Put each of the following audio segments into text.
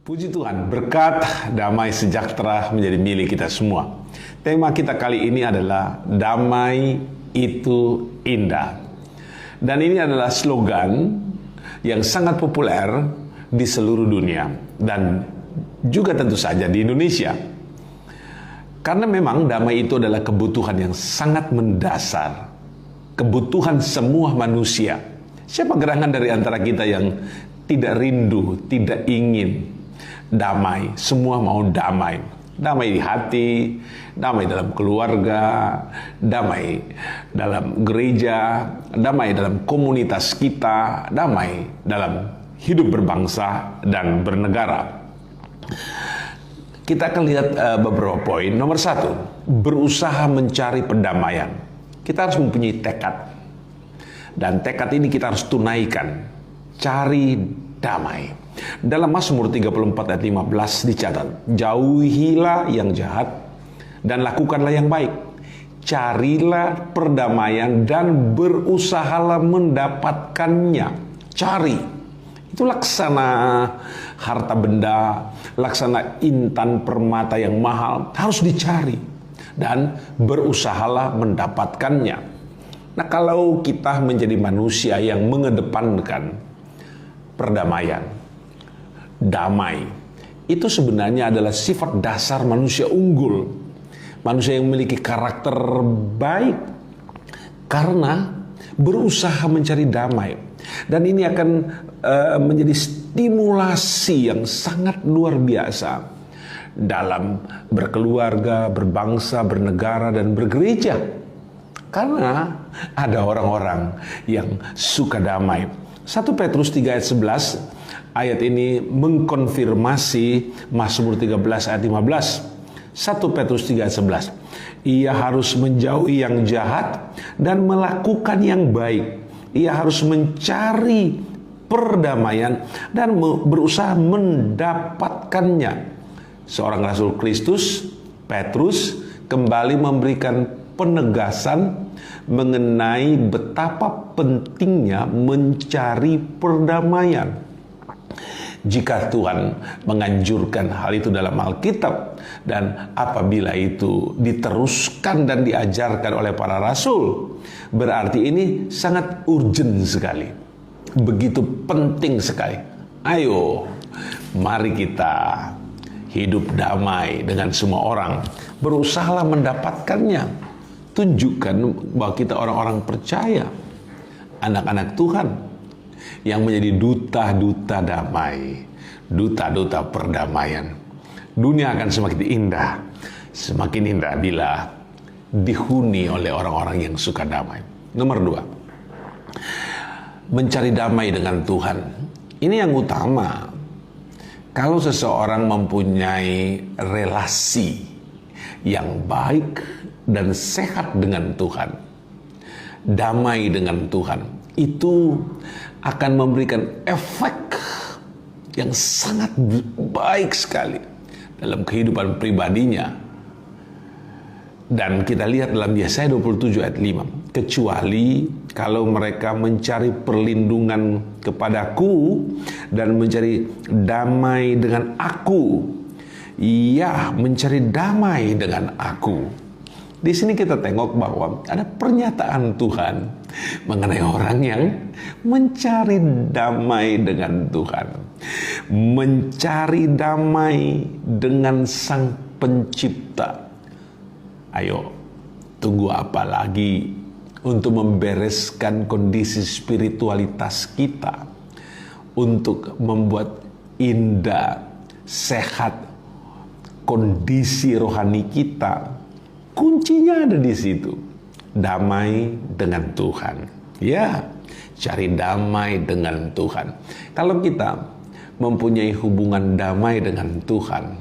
Puji Tuhan, berkat, damai, sejahtera menjadi milik kita semua. Tema kita kali ini adalah damai itu indah. Dan ini adalah slogan yang sangat populer di seluruh dunia dan juga tentu saja di Indonesia. Karena memang damai itu adalah kebutuhan yang sangat mendasar, kebutuhan semua manusia. Siapa gerangan dari antara kita yang tidak rindu, tidak ingin damai? Semua mau damai. Damai di hati, damai dalam keluarga, damai dalam gereja, damai dalam komunitas kita, damai dalam hidup berbangsa dan bernegara. Kita akan lihat beberapa poin. Nomor 1, berusaha mencari perdamaian. Kita harus mempunyai tekad. Dan tekad ini kita harus tunaikan. Cari damai. Dalam Mazmur 34 ayat 15 dicatat, jauhilah yang jahat dan lakukanlah yang baik. Carilah perdamaian dan berusahalah mendapatkannya. Cari. Itu laksana harta benda, laksana intan permata yang mahal, harus dicari. Dan berusahalah mendapatkannya. Nah, kalau kita menjadi manusia yang mengedepankan perdamaian, damai, itu sebenarnya adalah sifat dasar manusia unggul. Manusia yang memiliki karakter baik karena berusaha mencari damai. Dan ini akan menjadi stimulasi yang sangat luar biasa dalam berkeluarga, berbangsa, bernegara, dan bergereja. Karena ada orang-orang yang suka damai. 1 Petrus 3 ayat 11, ayat ini mengkonfirmasi Mazmur 13 ayat 15. 1 Petrus 3 ayat 11. Ia harus menjauhi yang jahat dan melakukan yang baik. Ia harus mencari perdamaian dan berusaha mendapatkannya. Seorang Rasul Kristus, Petrus, kembali memberikan penegasan mengenai betapa pentingnya mencari perdamaian. Jika Tuhan menganjurkan hal itu dalam Alkitab, dan apabila itu diteruskan dan diajarkan oleh para rasul, berarti ini sangat urgent sekali, begitu penting sekali. Ayo, mari kita hidup damai dengan semua orang, berusahalah mendapatkannya. Tunjukkan bahwa kita orang-orang percaya, anak-anak Tuhan yang menjadi duta-duta damai, duta-duta perdamaian. Dunia akan semakin indah bila dihuni oleh orang-orang yang suka damai. Nomor 2, mencari damai dengan Tuhan. Ini yang utama. Kalau seseorang mempunyai relasi yang baik dan sehat dengan Tuhan, damai dengan Tuhan, itu akan memberikan efek yang sangat baik sekali dalam kehidupan pribadinya. Dan kita lihat dalam Yesaya 27 ayat 5, kecuali kalau mereka mencari perlindungan kepadaku dan mencari damai dengan aku, ya, mencari damai dengan aku. Di sini kita tengok bahwa ada pernyataan Tuhan mengenai orang yang mencari damai dengan Tuhan, mencari damai dengan Sang Pencipta. Ayo, tunggu apa lagi untuk membereskan kondisi spiritualitas kita, untuk membuat indah, sehat kondisi rohani kita. Kuncinya ada di situ. Damai dengan Tuhan. Ya, cari damai dengan Tuhan. Kalau kita mempunyai hubungan damai dengan Tuhan,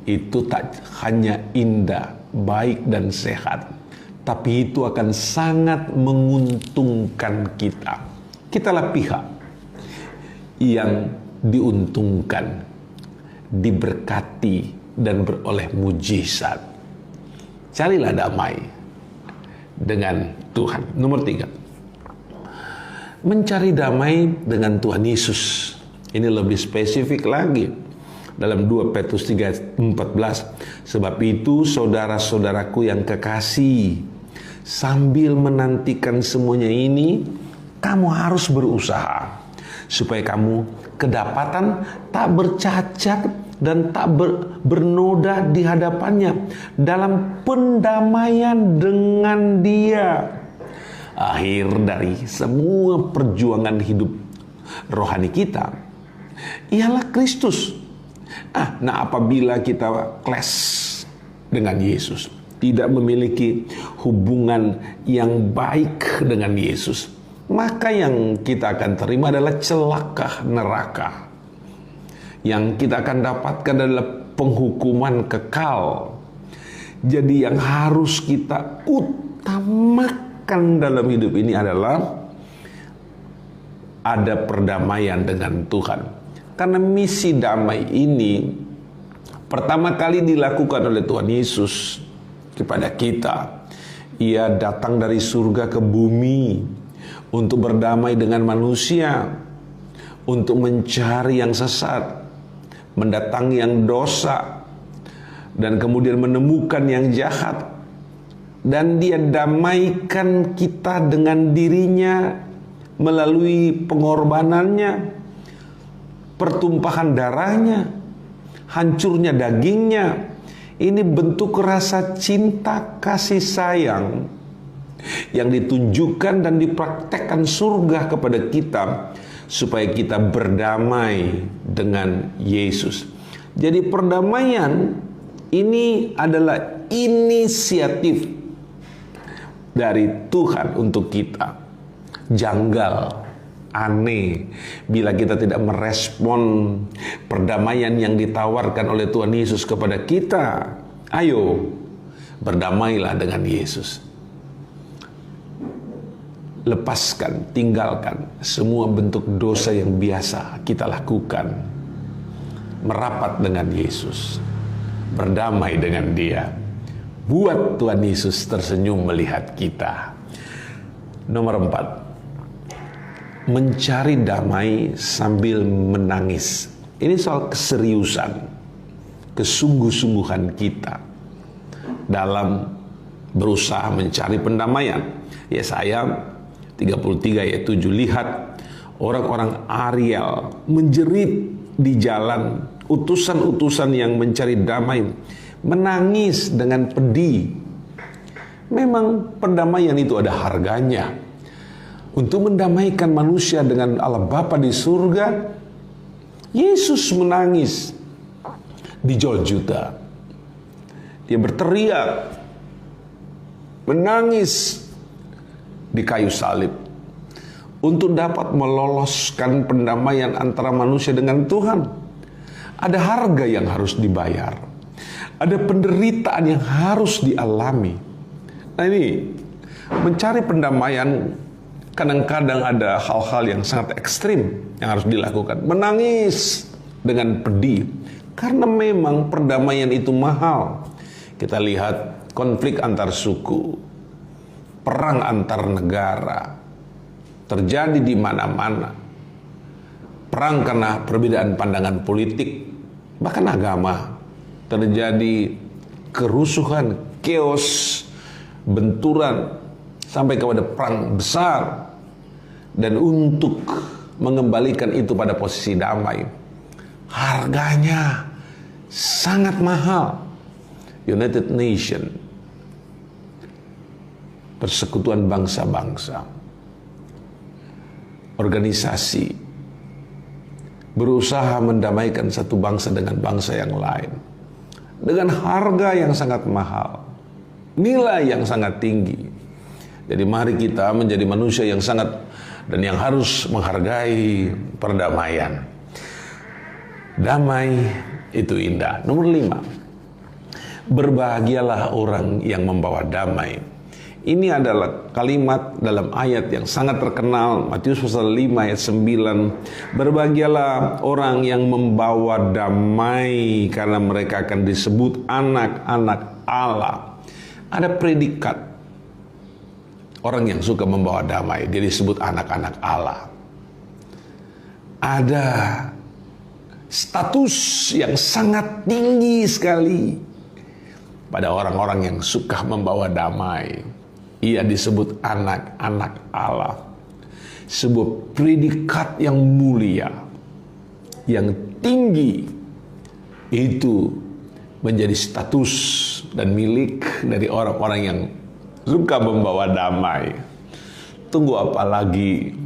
itu tak hanya indah, baik dan sehat, tapi itu akan sangat menguntungkan kita. Kitalah pihak yang diuntungkan, diberkati, dan beroleh mujizat. Carilah damai dengan Tuhan. Nomor 3, mencari damai dengan Tuhan Yesus. Ini lebih spesifik lagi. dalam 2 Petrus 3:14. Sebab itu saudara-saudaraku yang kekasih, sambil menantikan semuanya ini, kamu harus berusaha supaya kamu kedapatan tak bercacat dan tak bernoda di hadapannya dalam pendamaian dengan Dia. Akhir dari semua perjuangan hidup rohani kita ialah Kristus. Nah, apabila kita clash dengan Yesus, tidak memiliki hubungan yang baik dengan Yesus, maka yang kita akan terima adalah celaka neraka. Yang kita akan dapatkan adalah penghukuman kekal. Jadi yang harus kita utamakan dalam hidup ini adalah ada perdamaian dengan Tuhan. Karena misi damai ini pertama kali dilakukan oleh Tuhan Yesus kepada kita. Ia datang dari surga ke bumi untuk berdamai dengan manusia, untuk mencari yang sesat, mendatangi yang dosa, dan kemudian menemukan yang jahat. Dan Dia damaikan kita dengan dirinya melalui pengorbanannya, pertumpahan darahnya, hancurnya dagingnya. Ini bentuk rasa cinta kasih sayang yang ditunjukkan dan dipraktekkan surga kepada kita supaya kita berdamai dengan Yesus. Jadi perdamaian ini adalah inisiatif dari Tuhan untuk kita. Janggal, aneh bila kita tidak merespon perdamaian yang ditawarkan oleh Tuhan Yesus kepada kita. Ayo, berdamailah dengan Yesus. Lepaskan, tinggalkan semua bentuk dosa yang biasa kita lakukan. Merapat dengan Yesus, berdamai dengan Dia. Buat Tuhan Yesus tersenyum melihat kita. Nomor 4, mencari damai sambil menangis. Ini soal keseriusan, kesungguh-sungguhan kita dalam berusaha mencari pendamaian. Yesaya 33 ayat 7, lihat orang-orang Ariel menjerit di jalan, utusan-utusan yang mencari damai menangis dengan pedih. Memang perdamaian itu ada harganya. Untuk mendamaikan manusia dengan Allah Bapa di surga, Yesus menangis di Golgota. Dia berteriak, menangis di kayu salib untuk dapat meloloskan pendamaian antara manusia dengan Tuhan. Ada harga yang harus dibayar, ada penderitaan yang harus dialami. Nah, ini mencari pendamaian kadang-kadang ada hal-hal yang sangat ekstrim yang harus dilakukan. Menangis dengan pedih karena memang perdamaian itu mahal. Kita lihat konflik antar suku, perang antar negara terjadi di mana-mana. Perang karena perbedaan pandangan politik, bahkan agama. Terjadi kerusuhan, chaos, benturan, sampai kepada perang besar. Dan untuk mengembalikan itu pada posisi damai, harganya sangat mahal. United Nations, Persekutuan Bangsa-Bangsa, organisasi berusaha mendamaikan satu bangsa dengan bangsa yang lain dengan harga yang sangat mahal, nilai yang sangat tinggi. Jadi mari kita menjadi manusia yang sangat dan yang harus menghargai perdamaian. Damai itu indah. Nomor 5, berbahagialah orang yang membawa damai. Ini adalah kalimat dalam ayat yang sangat terkenal, Matius pasal 5 ayat 9. Berbahagialah orang yang membawa damai, karena mereka akan disebut anak-anak Allah. Ada predikat orang yang suka membawa damai, dia disebut anak-anak Allah. Ada status yang sangat tinggi sekali pada orang-orang yang suka membawa damai. Ia disebut anak-anak Allah. Sebuah predikat yang mulia, yang tinggi, itu menjadi status dan milik dari orang-orang yang suka membawa damai. Tunggu apa lagi?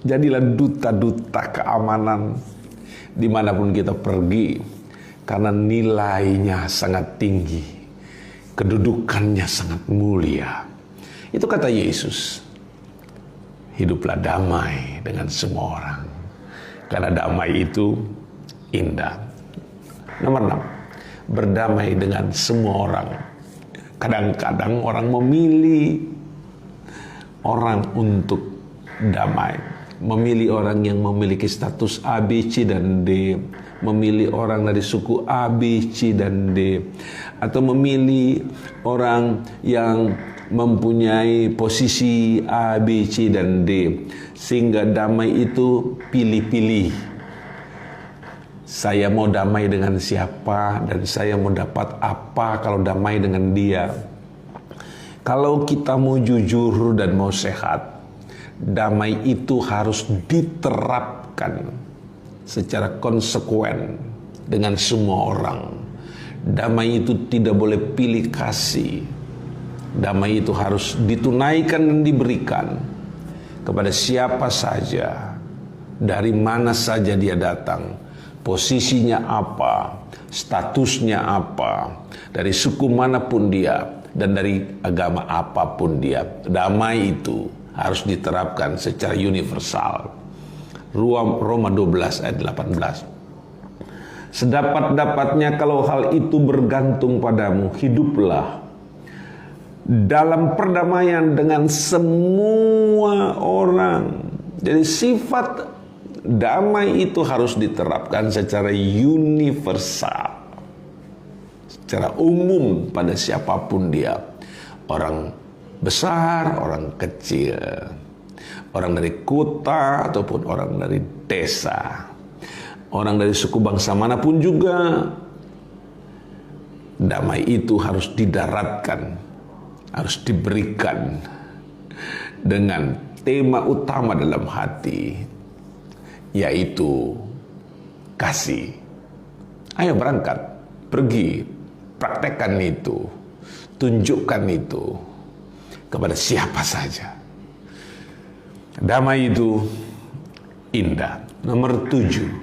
Jadilah duta-duta keamanan dimanapun kita pergi, karena nilainya sangat tinggi, kedudukannya sangat mulia. Itu kata Yesus. Hiduplah damai dengan semua orang, karena damai itu indah. Nomor 6, berdamai dengan semua orang. Kadang-kadang orang memilih orang untuk damai, memilih orang yang memiliki status A, B, C, dan D, memilih orang dari suku A, B, C, dan D, atau memilih orang yang mempunyai posisi A, B, C, dan D, sehingga damai itu pilih-pilih. Saya mau damai dengan siapa, dan saya mau dapat apa kalau damai dengan dia. Kalau kita mau jujur dan mau sehat, damai itu harus diterapkan secara konsekuen dengan semua orang. Damai itu tidak boleh pilih kasih. Damai itu harus ditunaikan dan diberikan kepada siapa saja, dari mana saja dia datang, posisinya apa, statusnya apa, dari suku manapun dia, dan dari agama apapun dia. Damai itu harus diterapkan secara universal. Roma 12 ayat 18. Sedapat-dapatnya kalau hal itu bergantung padamu, hiduplah dalam perdamaian dengan semua orang. Jadi sifat damai itu harus diterapkan secara universal, secara umum pada siapapun dia. Orang besar, orang kecil, orang dari kota ataupun orang dari desa, orang dari suku bangsa manapun juga. Damai itu harus didaratkan, harus diberikan dengan tema utama dalam hati, yaitu kasih. Ayo berangkat, pergi, praktekkan itu, tunjukkan itu kepada siapa saja. Damai itu indah. Nomor 7,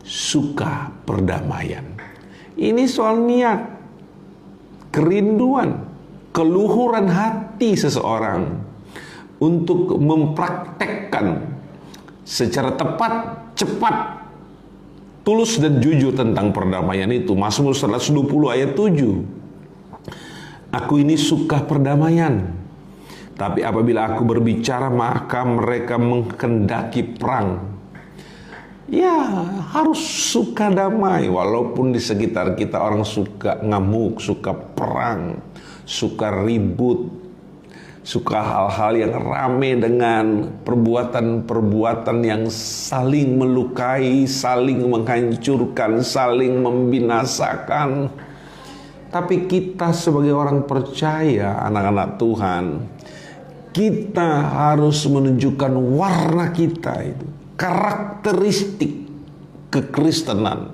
suka perdamaian. Ini soal niat, kerinduan, keluhuran hati seseorang untuk mempraktekkan secara tepat, cepat, tulus dan jujur tentang perdamaian itu. Mazmur 120 ayat 7. Aku ini suka perdamaian, tapi apabila aku berbicara maka mereka menghendaki perang. Ya, harus suka damai, walaupun di sekitar kita orang suka ngamuk, suka perang, suka ribut, suka hal-hal yang rame dengan perbuatan-perbuatan yang saling melukai, saling menghancurkan, saling membinasakan. Tapi kita sebagai orang percaya, anak-anak Tuhan, kita harus menunjukkan warna kita itu, karakteristik kekristenan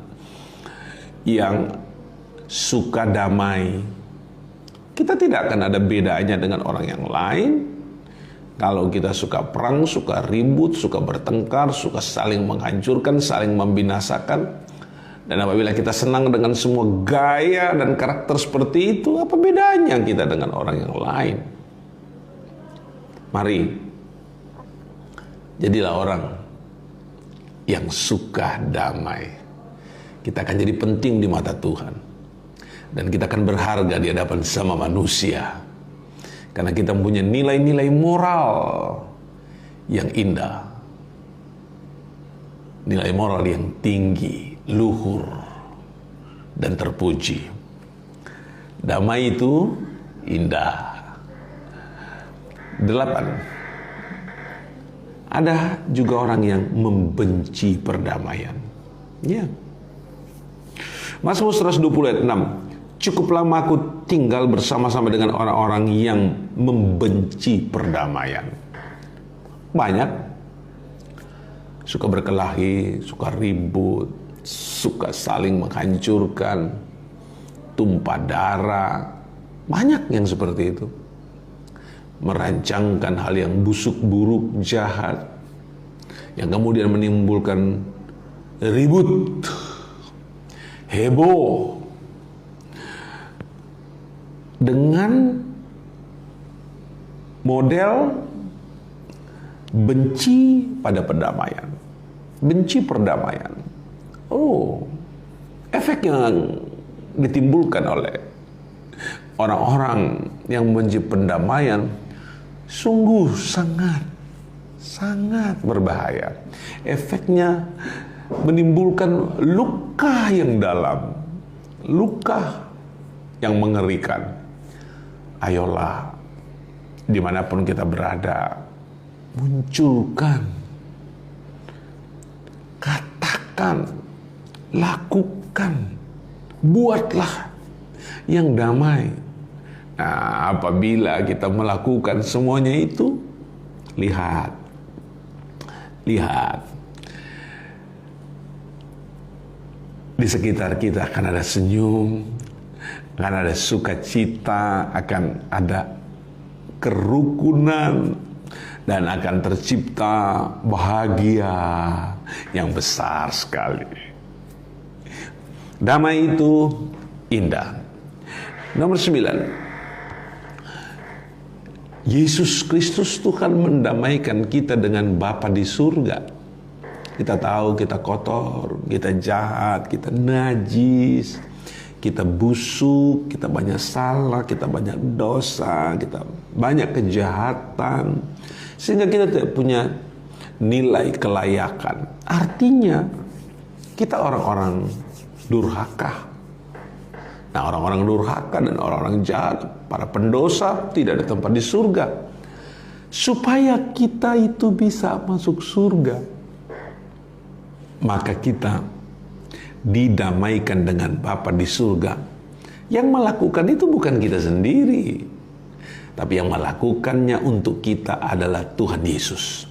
yang suka damai. Kita tidak akan ada bedanya dengan orang yang lain. Kalau kita suka perang, suka ribut, suka bertengkar, suka saling menghancurkan, saling membinasakan, dan apabila kita senang dengan semua gaya dan karakter seperti itu, apa bedanya kita dengan orang yang lain? Mari, jadilah orang yang suka damai. Kita akan jadi penting di mata Tuhan, dan kita akan berharga di hadapan sama manusia, karena kita punya nilai-nilai moral yang indah, nilai moral yang tinggi, luhur, dan terpuji. Damai itu indah. 8. Ada juga orang yang membenci perdamaian. Ya. Mazmur 120 ayat 6. Cukup lama aku tinggal bersama-sama dengan orang-orang yang membenci perdamaian. Banyak suka berkelahi, suka ribut, suka saling menghancurkan, tumpah darah. Banyak yang seperti itu. Merancangkan hal yang busuk, buruk, jahat, yang kemudian menimbulkan ribut, heboh, dengan model benci pada perdamaian. Benci perdamaian. Efek yang ditimbulkan oleh orang-orang yang membenci perdamaian sungguh sangat berbahaya. Efeknya menimbulkan luka yang dalam, luka yang mengerikan. Ayolah, dimanapun kita berada, munculkan, katakan, lakukan, buatlah yang damai. Nah, apabila kita melakukan semuanya itu, lihat, di sekitar kita akan ada senyum, akan ada sukacita, akan ada kerukunan, dan akan tercipta bahagia yang besar sekali. Damai itu indah. Nomor 9. Yesus Kristus Tuhan mendamaikan kita dengan Bapa di surga. Kita tahu kita kotor, kita jahat, kita najis, kita busuk, kita banyak salah, kita banyak dosa, kita banyak kejahatan, sehingga kita tidak punya nilai kelayakan. Artinya kita orang-orang durhaka. Nah, orang-orang durhaka dan orang-orang jahat, para pendosa, tidak ada tempat di surga. Supaya kita itu bisa masuk surga, maka kita didamaikan dengan Bapa di surga. Yang melakukan itu bukan kita sendiri, tapi yang melakukannya untuk kita adalah Tuhan Yesus.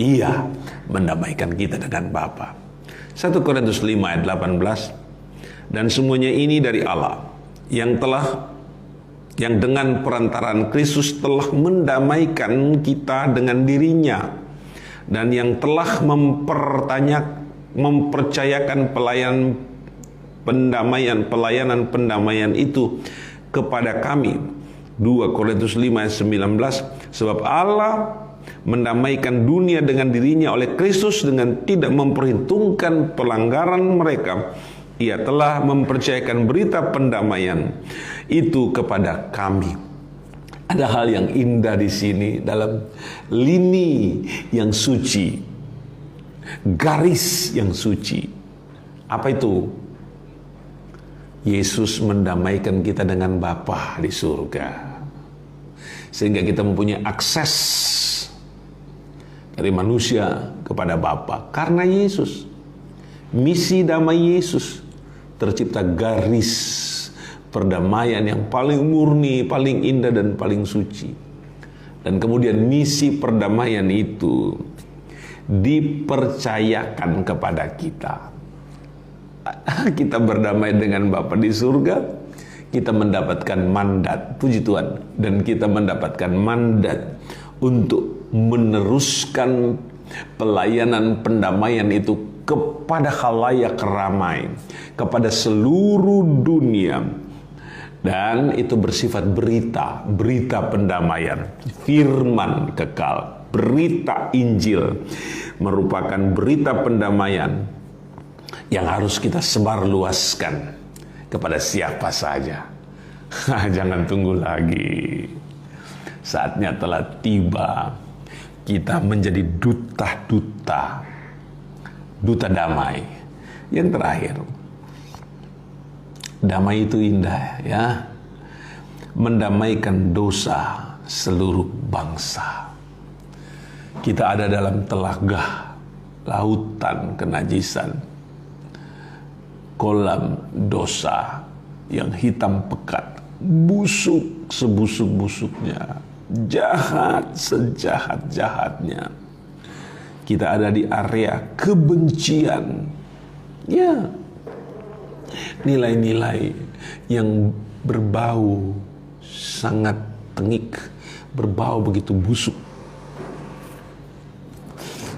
Ia mendamaikan kita dengan Bapa. 1 Korintus 5 ayat 18. Dan semuanya ini dari Allah yang dengan perantaraan Kristus telah mendamaikan kita dengan dirinya, dan yang telah mempercayakan pelayanan pendamaian itu kepada kami. 2 Korintus 5 ayat 19. Sebab Allah mendamaikan dunia dengan dirinya oleh Kristus dengan tidak memperhitungkan pelanggaran mereka. Ia telah mempercayakan berita pendamaian itu kepada kami. Ada hal yang indah di sini dalam lini yang suci, garis yang suci. Apa itu? Yesus mendamaikan kita dengan Bapa di surga, sehingga kita mempunyai akses dari manusia kepada Bapa karena Yesus. Misi damai Yesus, tercipta garis perdamaian yang paling murni, paling indah, dan paling suci. Dan kemudian misi perdamaian itu dipercayakan kepada kita. Kita berdamai dengan Bapa di surga, kita mendapatkan mandat, puji Tuhan, dan kita mendapatkan mandat untuk meneruskan pelayanan pendamaian itu kepada khalayak ramai, kepada seluruh dunia. Dan itu bersifat berita pendamaian, firman kekal, berita Injil, merupakan berita pendamaian yang harus kita sebarluaskan kepada siapa saja. Jangan tunggu lagi. Saatnya telah tiba kita menjadi duta damai. Yang terakhir, damai itu indah, ya. Mendamaikan dosa seluruh bangsa. Kita ada dalam telaga lautan kenajisan. kolam dosa yang hitam pekat, busuk sebusuk-busuknya, jahat sejahat-jahatnya. Kita ada di area kebencian. Ya, nilai-nilai yang berbau sangat tengik, berbau begitu busuk.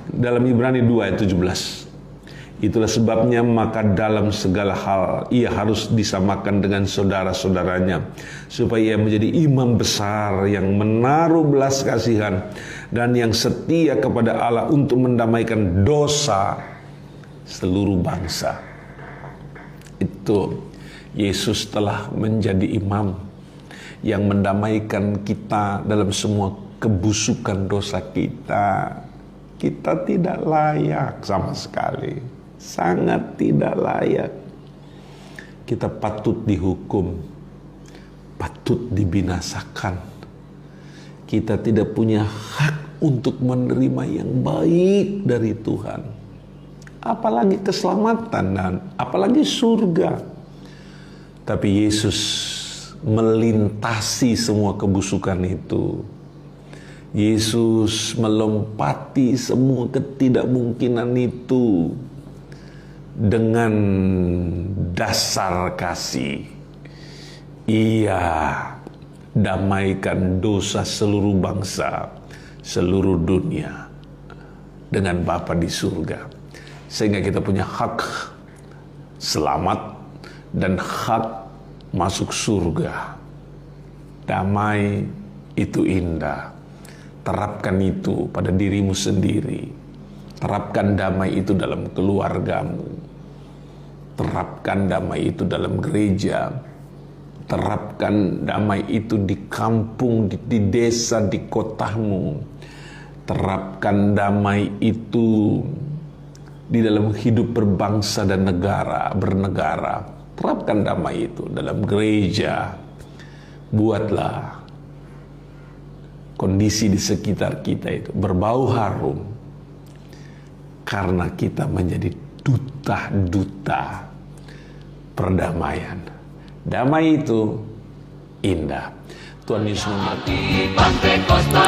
Dalam Ibrani 2 ayat 17, itulah sebabnya maka dalam segala hal ia harus disamakan dengan saudara-saudaranya, supaya ia menjadi imam besar yang menaruh belas kasihan dan yang setia kepada Allah untuk mendamaikan dosa seluruh bangsa. Itu Yesus telah menjadi imam yang mendamaikan kita dalam semua kebusukan dosa kita. Kita tidak layak sama sekali, sangat tidak layak. Kita patut dihukum, patut dibinasakan. Kita tidak punya hak untuk menerima yang baik dari Tuhan, apalagi keselamatan dan apalagi surga. Tapi Yesus melintasi semua kebusukan itu. Yesus melompati semua ketidakmungkinan itu dengan dasar kasih. Ia damaikan dosa seluruh bangsa, seluruh dunia dengan Bapa di surga. Sehingga kita punya hak selamat dan hak masuk surga. Damai itu indah. Terapkan itu pada dirimu sendiri. Terapkan damai itu dalam keluargamu. Terapkan damai itu dalam gereja. Terapkan damai itu di kampung, di desa, di kotamu. Terapkan damai itu di dalam hidup berbangsa dan bernegara. Terapkan damai itu dalam gereja. Buatlah kondisi di sekitar kita itu berbau harum, karena kita menjadi duta-duta perdamaian. Damai itu indah. Tuhan Yesus memberkati.